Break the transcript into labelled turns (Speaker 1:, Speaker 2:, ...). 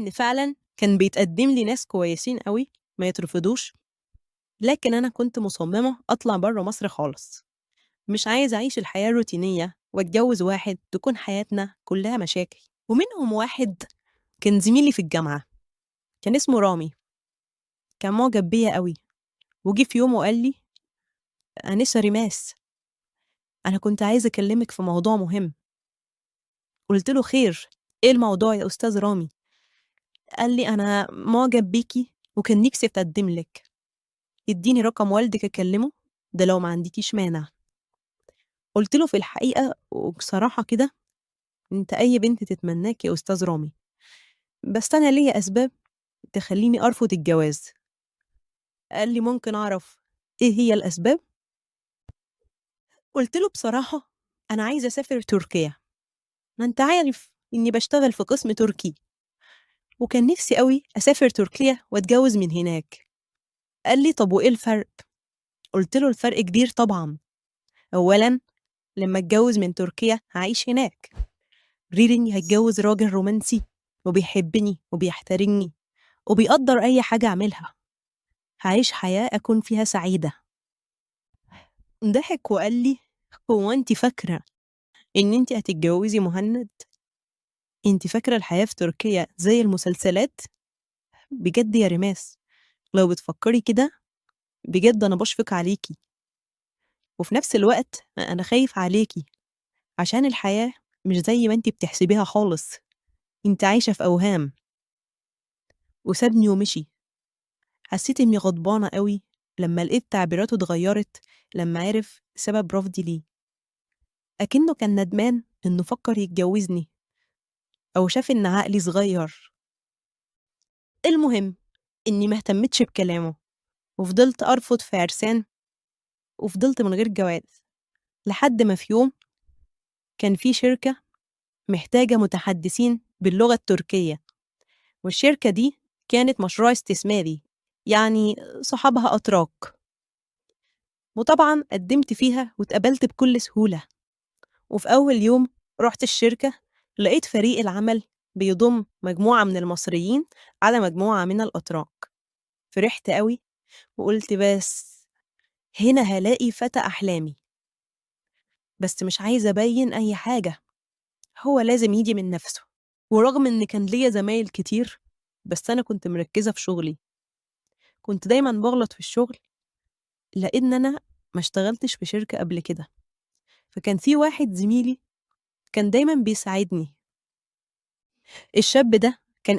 Speaker 1: إن فعلًا كان بيتقدّم لي ناس كويسين أوي ما يترفضوش، لكن أنا كنت مصممة أطلع برّه مصر خالص، مش عايزة أعيش الحياة الروتينية وأتجوّز واحد تكون حياتنا كلّها مشاكل، ومنهم واحد كان زميلي في الجامعة، كان اسمه رامي، كان معجب بيّا أوي، وجِه في يوم وقال لي: "أنسة ريماس، أنا كنت عايز أكلّمِك في موضوع مهم." قُلت له: "خير، إيه الموضوع يا أستاذ رامي؟" قال لي: "أنا معجب بيكِ وكان نِفْسي أتقدّم لِك، ادّيني رقم والدِك أكلّمه، ده لو ما عندكيش مانع." قُلت له: "في الحقيقة وبصراحة كده، أنت أي بنت تتمناك يا أستاذ رامي، بس أنا ليّا أسباب تخلّيني أرفض الجواز." قال لي: "ممكن أعرف إيه هي الأسباب؟" قُلت له: "بصراحة أنا عايزة أسافر تركيا، ما أنت عارف إنّي باشتغل في قسم تركي، وكان نِفْسي أوي أسافر تركيا وأتجوّز من هناك." قال لي: "طَب وإيه الفرق؟" قُلت له: "الفرق كبير طبعًا، أولًا لمّا أتجوّز من تركيا هاعيش هناك، غير إنّي هاتجوّز راجل رومانسي وبيحبّني وبيحترمني وبيقدّر أي حاجة أعملها، هاعيش حياة أكون فيها سعيدة." ضحك وقال لي: "هو أنتِ فاكرة إن أنتِ هتتجوّزي مهند؟ أنتِ فاكرة الحياة في تركيا زي المسلسلات؟ بجد يا ريماس لو بتفكّري كده بجد أنا باشفق عليكِ، وفي نفس الوقت أنا خايف عليكِ عشان الحياة مش زي ما أنتِ بتحسبيها خالص، أنتِ عايشة في أوهام." وسابني ومشي. حسّيت إنّي غضبانة أوي لمّا لقيت تعبيراته اتغيّرت لمّا عرف سبب رفضي ليه، أكنّه كان ندمان إنه فكّر يتجوّزني أو شاف إن عقلي صغيّر. المهم إنّي ما اهتمتش بكلامه وفضلت أرفض في عرسان وفضلت من غير جواز، لحد ما في يوم كان في شركة محتاجة متحدثين باللغة التركية، والشركة دي كانت مشروع استثماري، يعني صحابها أتراك، وطبعًا قدّمت فيها واتقبلت بكل سهولة. وفي أول يوم رُحت الشركة، لقيت فريق العمل بيضم مجموعة من المصريين على مجموعة من الأتراك، فرحت أوي وقُلت بس هنا هالاقي فتى أحلامي، بس مش عايزة أبيّن أي حاجة، هو لازم ييجي من نَفْسه. ورغم إن كان ليّا زمايل كتير، بس أنا كنت مركّزة في شغلي، كنت دايمًا باغلط في الشغل لإن أنا ما اشتغلتش في شركة قبل كده، فكان في واحد زميلي كان دايمًا بيساعدني، الشاب ده كان